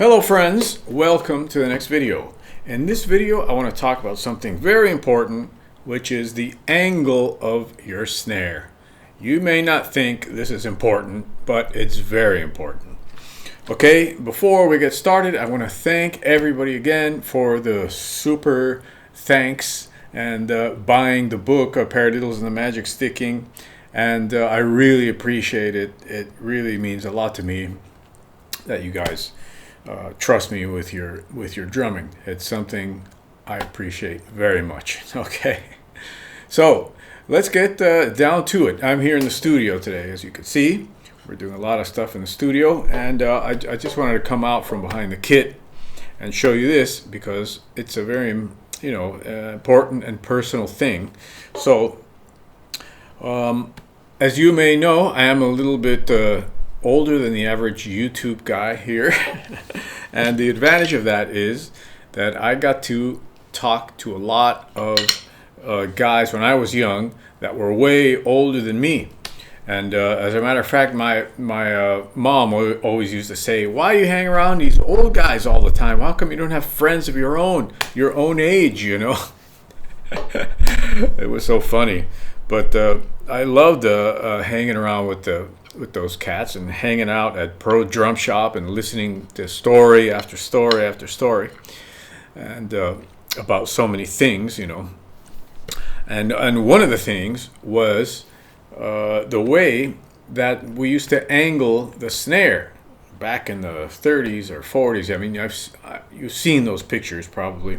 Hello friends, welcome to the next video. In this video I want to talk about something very important, which is the angle of your snare. You may not think this is important, but it's very important. Okay, before we get started, I want to thank everybody again for the super thanks and buying the book Paradiddles and the Magic Sticking, and I really appreciate it. It really means a lot to me that you guys trust me with your drumming. It's something I appreciate very much. Okay, so let's get down to it. I'm here in the studio today, as you can see. We're doing a lot of stuff in the studio, and I just wanted to come out from behind the kit and show you this because it's a very important and personal thing. So as you may know, I am a little bit older than the average YouTube guy here. And the advantage of that is that I got to talk to a lot of guys when I was young that were way older than me. And as a matter of fact, my mom always used to say, "Why you hang around these old guys all the time? How come you don't have friends of your own age, you know?" It was so funny. But I loved hanging around with those cats and hanging out at Pro Drum Shop and listening to story after story after story, and about so many things, you know. And one of the things was the way that we used to angle the snare back in the 30s or 40s. I mean, you've seen those pictures probably,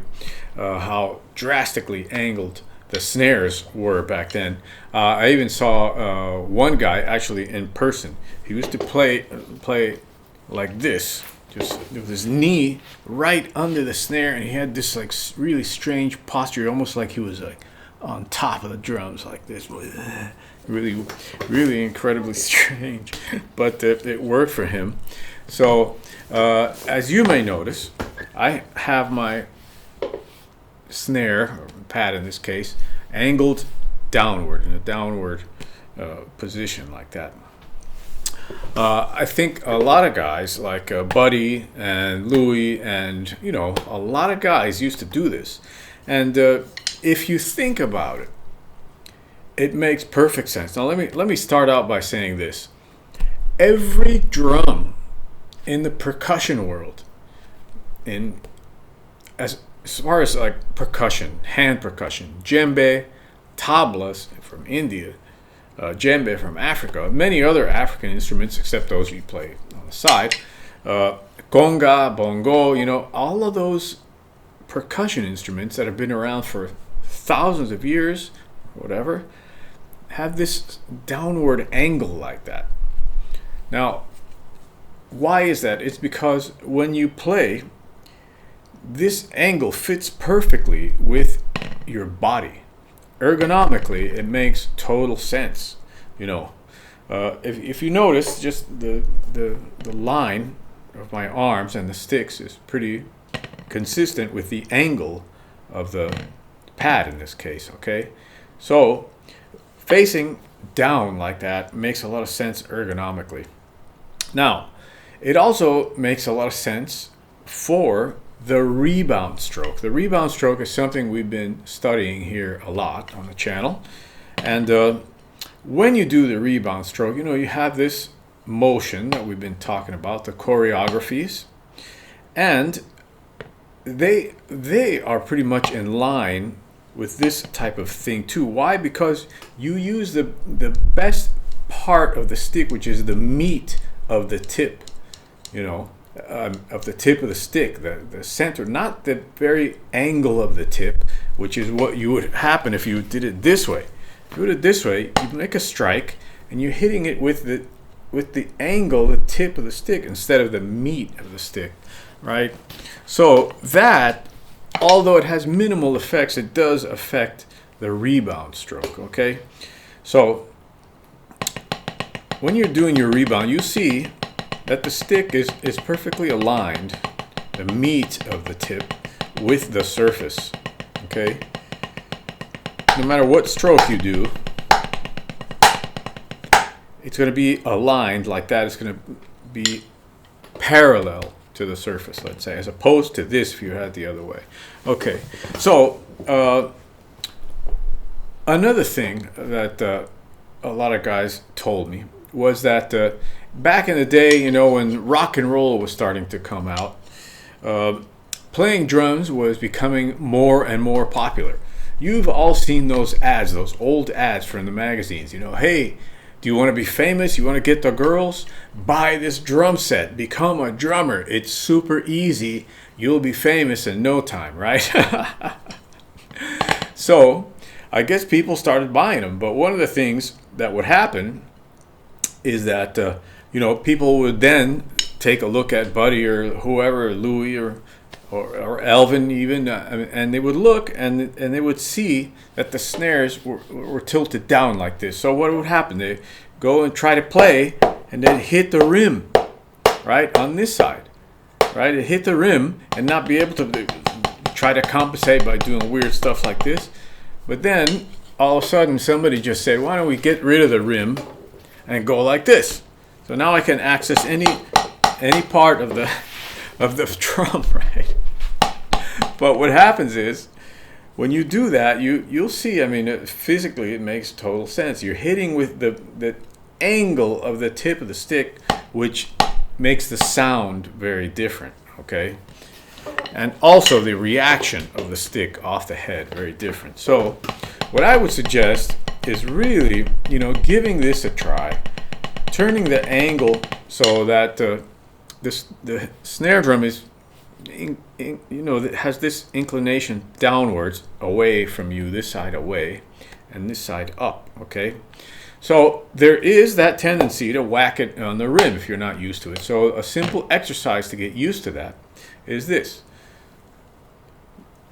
how drastically angled the snares were back then. I even saw one guy actually in person. He used to play like this, just with his knee right under the snare, and he had this like really strange posture, almost like he was like on top of the drums like this. Really incredibly strange, but it worked for him. So as you may notice, I have my snare, or pad in this case, angled downward in a downward position like that. I think a lot of guys like Buddy and Louie and a lot of guys used to do this, and if you think about it, it makes perfect sense. Now let me start out by saying this: every drum in the percussion world, as far as like percussion, hand percussion, djembe, tablas from India, djembe from Africa, many other African instruments except those you play on the side, conga, bongo, all of those percussion instruments that have been around for thousands of years, whatever, have this downward angle like that. Now, why is that? It's because when you play, this angle fits perfectly with your body. Ergonomically, it makes total sense. If you notice, just the line of my arms and the sticks is pretty consistent with the angle of the pad in this case. Okay, so facing down like that makes a lot of sense ergonomically. Now, it also makes a lot of sense for the rebound stroke. The rebound stroke is something we've been studying here a lot on the channel. And when you do the rebound stroke, you have this motion that we've been talking about, the choreographies, and they are pretty much in line with this type of thing too. Why? Because you use the best part of the stick, which is the meat of the tip, of the tip of the stick, the center, not the very angle of the tip, which is what you would happen if you did it this way. If you did it this way, you make a strike and you're hitting it with the angle, the tip of the stick, instead of the meat of the stick, right? So that, although it has minimal effects, it does affect the rebound stroke. Okay, so when you're doing your rebound, you see that the stick is perfectly aligned, the meat of the tip, with the surface. Okay, no matter what stroke you do, it's going to be aligned like that. It's going to be parallel to the surface, let's say, as opposed to this if you had it the other way. Okay, so another thing that a lot of guys told me was that back in the day, when rock and roll was starting to come out, playing drums was becoming more and more popular. You've all seen those ads, those old ads from the magazines. Hey, do you want to be famous? You want to get the girls? Buy this drum set. Become a drummer. It's super easy. You'll be famous in no time, right? So I guess people started buying them. But one of the things that would happen is that, people would then take a look at Buddy or whoever, Louie or Elvin even, and they would look and they would see that the snares were tilted down like this. So what would happen? They go and try to play and then hit the rim, right, on this side, right? It hit the rim and not be able to try to compensate by doing weird stuff like this. But then all of a sudden somebody just said, why don't we get rid of the rim and go like this? So now I can access any part of the drum, right? But what happens is, when you do that, you'll see, physically it makes total sense. You're hitting with the angle of the tip of the stick, which makes the sound very different, okay? And also the reaction of the stick off the head, very different. So what I would suggest is really, giving this a try, turning the angle so that the snare drum is, it has this inclination downwards, away from you, this side away, and this side up, okay? So there is that tendency to whack it on the rim if you're not used to it. So a simple exercise to get used to that is this.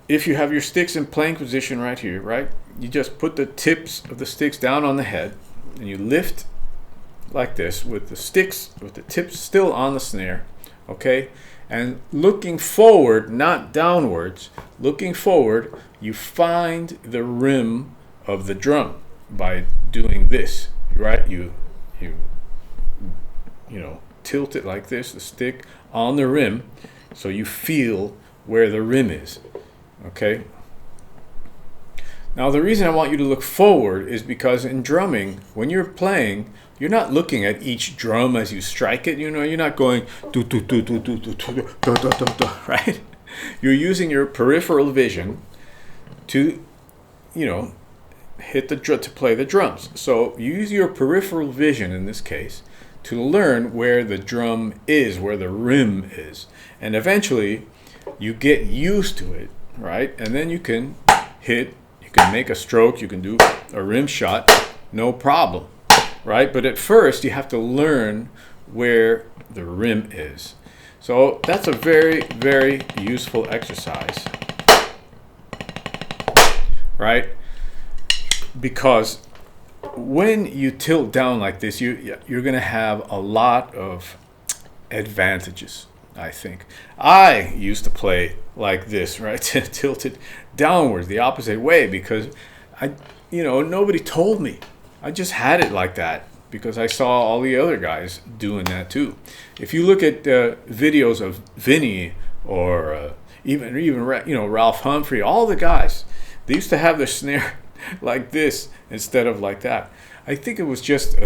If you have your sticks in playing position right here, right, you just put the tips of the sticks down on the head, and you lift like this with the tips still on the snare, okay? And looking forward, not downwards, looking forward, you find the rim of the drum by doing this, right? You tilt it like this, the stick on the rim, so you feel where the rim is, okay? Now the reason I want you to look forward is because in drumming, when you're playing, you're not looking at each drum as you strike it. You're not going do do do do do do do do do do, right? You're using your peripheral vision to, hit the to play the drums. So use your peripheral vision in this case to learn where the drum is, where the rim is, and eventually you get used to it, right? And then you can make a stroke, you can do a rim shot, no problem. Right? But at first you have to learn where the rim is. So that's a very, very useful exercise. Right? Because when you tilt down like this, you're going to have a lot of advantages, I think. I used to play like this, right? Tilted downwards, the opposite way, because nobody told me. I just had it like that because I saw all the other guys doing that too. If you look at videos of Vinny or even Ralph Humphrey, all the guys, they used to have their snare like this instead of like that. I think it was just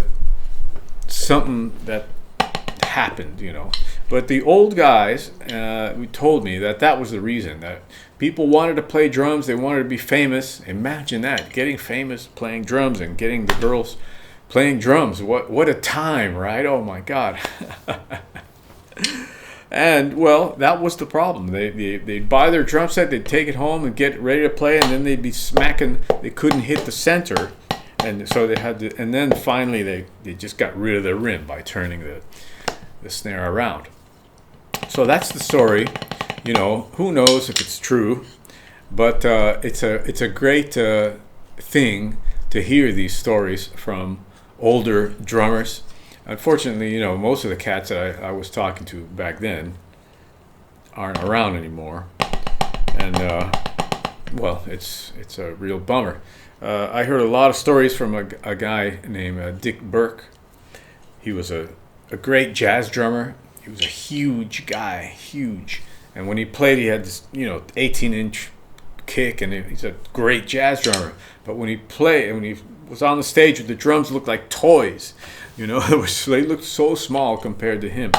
something that happened, But the old guys told me that was the reason, that people wanted to play drums, they wanted to be famous. Imagine that, getting famous playing drums and getting the girls playing drums. What a time, right? Oh my God. And well, that was the problem. They'd buy their drum set, they'd take it home and get ready to play, and then they'd be smacking, they couldn't hit the center. And so they had to, and then finally they just got rid of the rim by turning the snare around. So that's the story. Who knows if it's true, but it's a great thing to hear these stories from older drummers. Unfortunately, most of the cats that I was talking to back then aren't around anymore, and well, it's a real bummer. I heard a lot of stories from a guy named Dick Burke. He was a great jazz drummer. He was a huge guy, huge. And when he played, he had this, 18-inch kick, and he's a great jazz drummer. But when he was on the stage with the drums, looked like toys. They looked so small compared to him.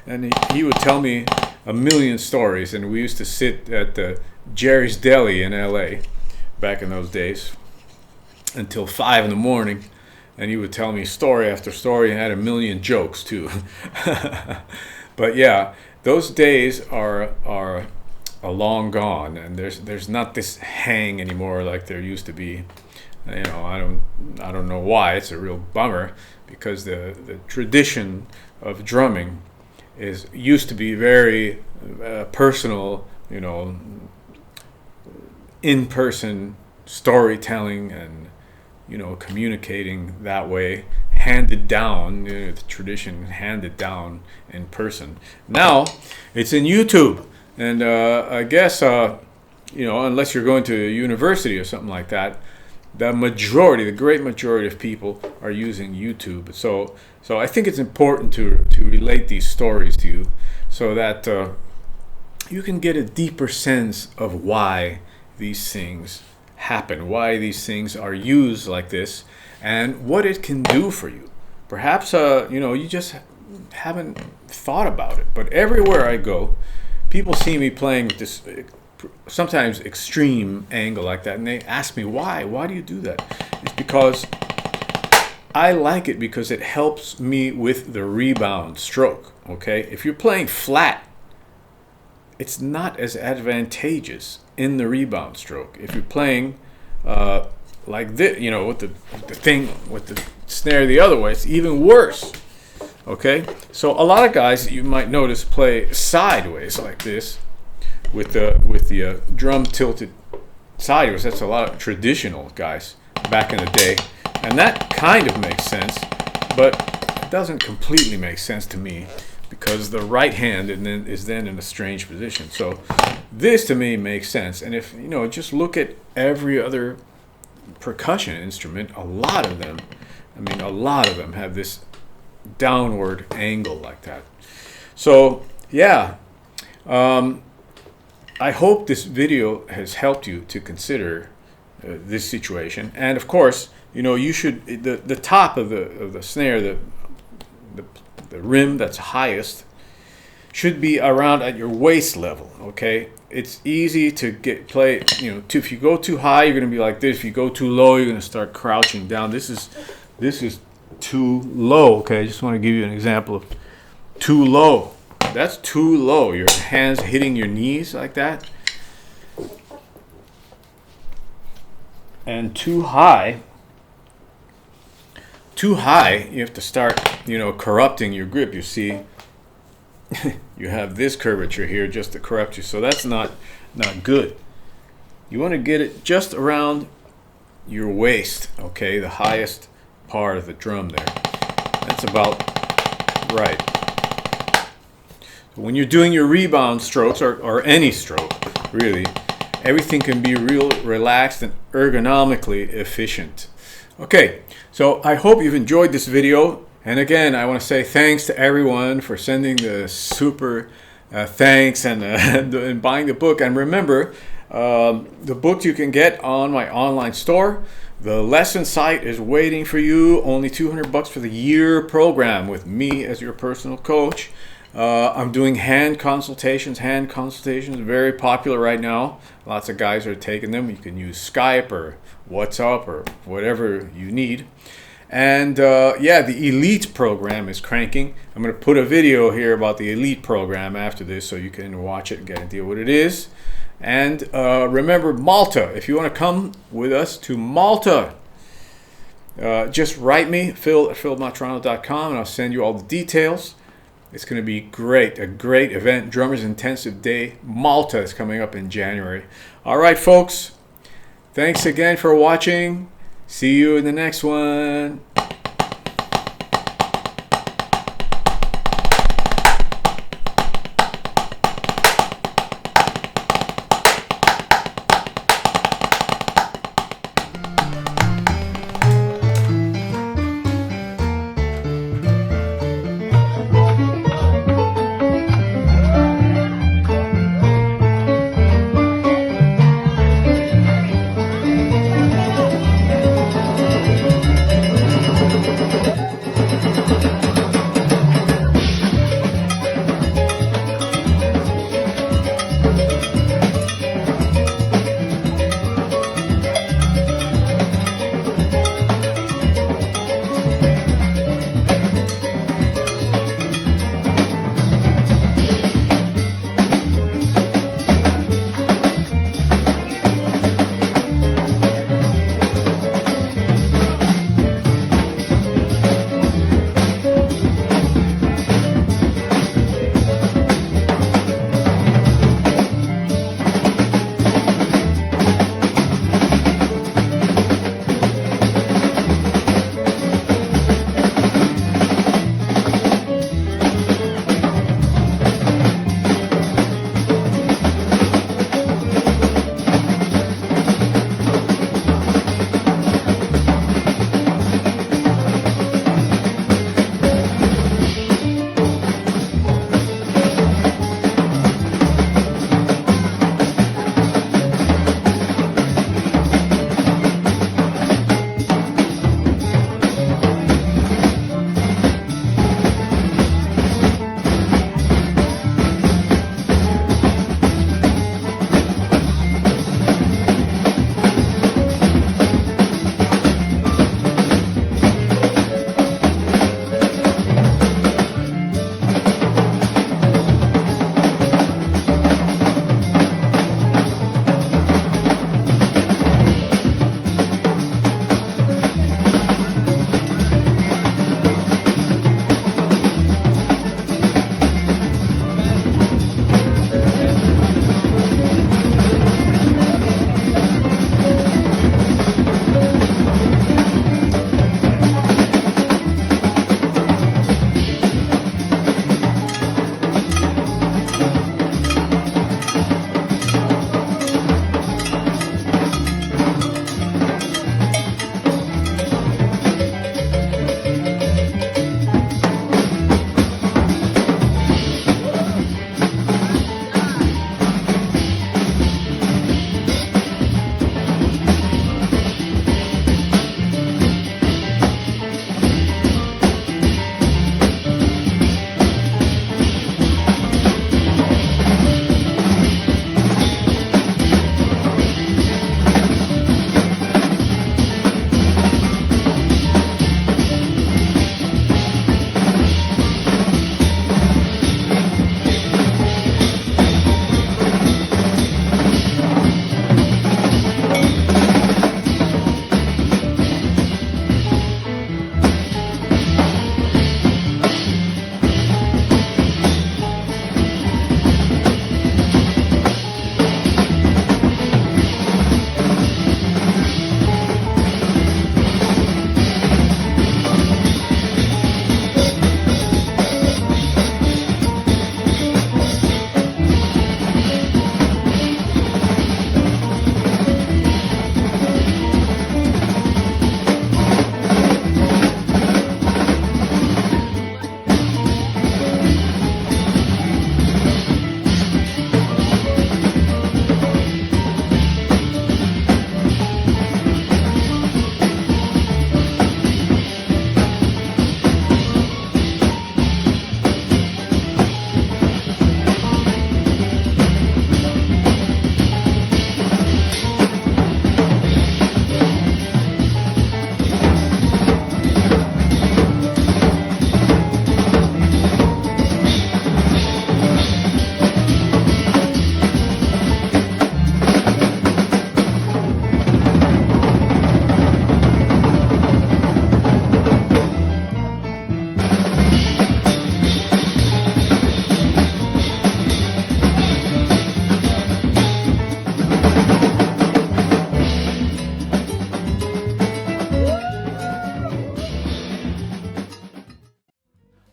And he would tell me a million stories. And we used to sit at the Jerry's Deli in L.A. back in those days until 5 in the morning. And he would tell me story after story, and had a million jokes too. But yeah, those days are long gone, and there's not this hang anymore like there used to be. I don't know why. It's a real bummer, because the tradition of drumming used to be very personal, in-person storytelling and communicating that way, handed down, the tradition handed down in person. Now it's in YouTube, and I guess unless you're going to a university or something like that, the great majority of people are using YouTube. So I think it's important to relate these stories to you, so that you can get a deeper sense of why these things happen, why these things are used like this, and what it can do for you. Perhaps you just haven't thought about it. But everywhere I go, people see me playing with this sometimes extreme angle like that, and they ask me why. Why do you do that? It's because I like it, because it helps me with the rebound stroke. Okay, if you're playing flat, it's not as advantageous in the rebound stroke. If you're playing like this, with the snare the other way, it's even worse. Okay, so a lot of guys, you might notice, play sideways like this, with the drum tilted sideways. That's a lot of traditional guys back in the day, and that kind of makes sense, but it doesn't completely make sense to me, because the right hand is then in a strange position. So this to me makes sense. And if just look at every other percussion instrument, a lot of them have this downward angle like that. So yeah, I hope this video has helped you to consider this situation. And of course, you should, the top of the snare, the rim that's highest, should be around at your waist level. Okay, it's easy to play. If you go too high, you're going to be like this. If you go too low, you're going to start crouching down. This is too low. Okay, I just want to give you an example of too low. That's too low. Your hands hitting your knees like that, and too high. Too high, you have to start, corrupting your grip. You see, you have this curvature here just to corrupt you. So that's not good. You want to get it just around your waist, okay? The highest part of the drum there. That's about right. When you're doing your rebound strokes, or any stroke, really, everything can be real relaxed and ergonomically efficient. Okay, so I hope you've enjoyed this video. And again, I want to say thanks to everyone for sending the super thanks and buying the book. And remember, the book you can get on my online store. The lesson site is waiting for you. Only $200 for the year program with me as your personal coach. I'm doing hand consultations. Hand consultations are very popular right now. Lots of guys are taking them. You can use Skype or WhatsApp or whatever you need. And the Elite program is cranking. I'm going to put a video here about the Elite program after this, so you can watch it and get an idea what it is. And remember, Malta. If you want to come with us to Malta, just write me, phil@philmatrano.com, and I'll send you all the details. It's going to be great, a great event. Drummers Intensive Day Malta is coming up in January. All right, folks. Thanks again for watching. See you in the next one.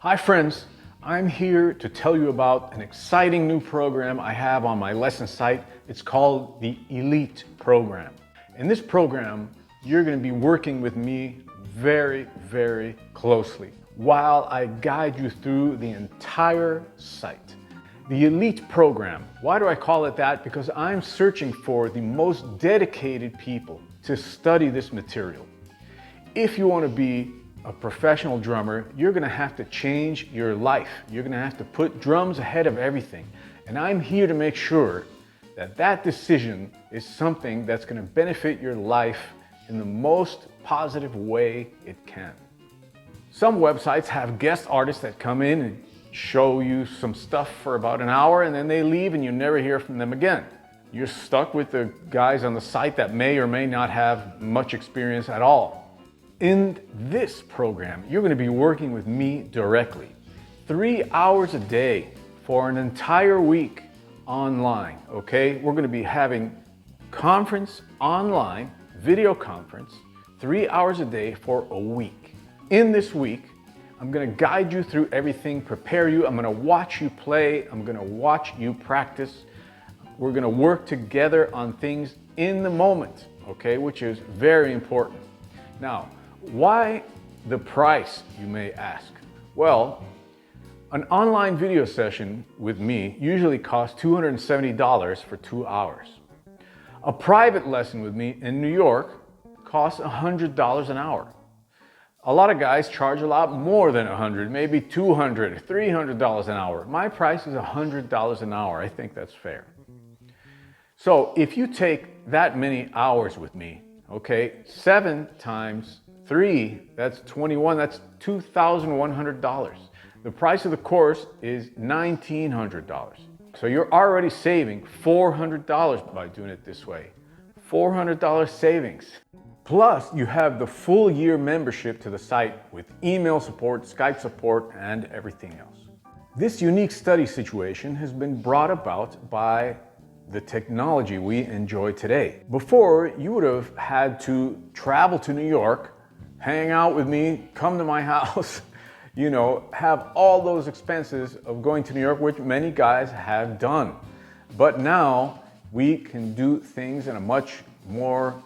Hi friends, I'm here to tell you about an exciting new program I have on my lesson site. It's called the Elite Program. In this program, you're going to be working with me very, very closely while I guide you through the entire site. The Elite Program, why do I call it that? Because I'm searching for the most dedicated people to study this material. If you want to be a professional drummer, you're going to have to change your life. You're going to have to put drums ahead of everything. And I'm here to make sure that that decision is something that's going to benefit your life in the most positive way it can. Some websites have guest artists that come in and show you some stuff for about an hour and then they leave and you never hear from them again. You're stuck with the guys on the site that may or may not have much experience at all. In this program, you're going to be working with me directly. 3 hours a day for an entire week online, okay? We're going to be having conference online, video conference, 3 hours a day for a week. In this week, I'm going to guide you through everything, prepare you. I'm going to watch you play. I'm going to watch you practice. We're going to work together on things in the moment, okay, which is very important. Now, why the price, you may ask? Well, an online video session with me usually costs $270 for 2 hours. A private lesson with me in New York costs $100 an hour. A lot of guys charge a lot more than $100, maybe $200, $300 an hour. My price is $100 an hour. I think that's fair. So if you take that many hours with me, okay, 7 times 3, that's 21, that's $2,100. The price of the course is $1,900. So you're already saving $400 by doing it this way. $400 savings. Plus, you have the full year membership to the site with email support, Skype support, and everything else. This unique study situation has been brought about by the technology we enjoy today. Before, you would have had to travel to New York, hang out with me, come to my house, you know, have all those expenses of going to New York, which many guys have done. But now we can do things in a much more,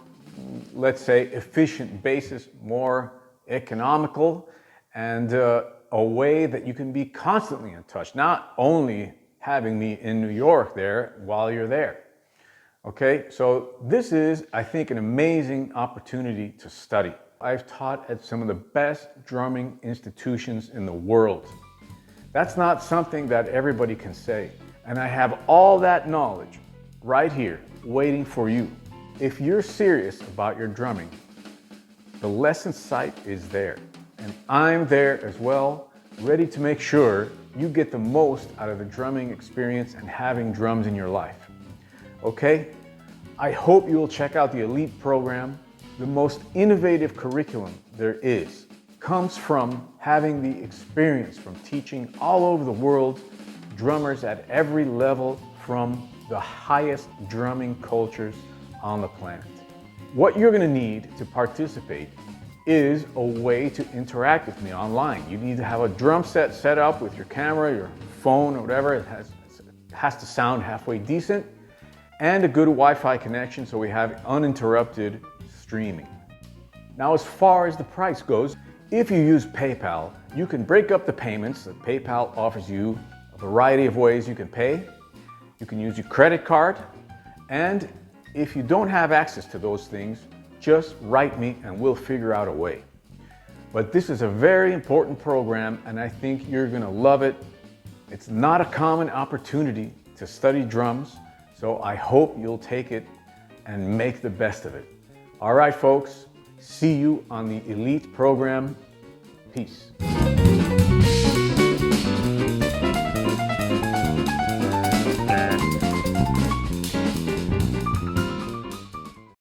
let's say, efficient basis, more economical, and a way that you can be constantly in touch, not only having me in New York there while you're there. Okay, so this is, I think, an amazing opportunity to study. I've taught at some of the best drumming institutions in the world. That's not something that everybody can say. And I have all that knowledge right here waiting for you. If you're serious about your drumming, the lesson site is there. And I'm there as well, ready to make sure you get the most out of the drumming experience and having drums in your life. Okay? I hope you'll check out the Elite Program. The most innovative curriculum there is comes from having the experience from teaching all over the world, drummers at every level from the highest drumming cultures on the planet. What you're going to need to participate is a way to interact with me online. You need to have a drum set up with your camera, your phone, or whatever. It has to sound halfway decent, and a good Wi-Fi connection so we have uninterrupted streaming. Now, as far as the price goes, if you use PayPal, you can break up the payments. PayPal offers you a variety of ways you can pay. You can use your credit card, and if you don't have access to those things, just write me and we'll figure out a way. But this is a very important program and I think you're gonna love it. It's not a common opportunity to study drums, so I hope you'll take it and make the best of it. All right, folks, see you on the Elite Program. Peace.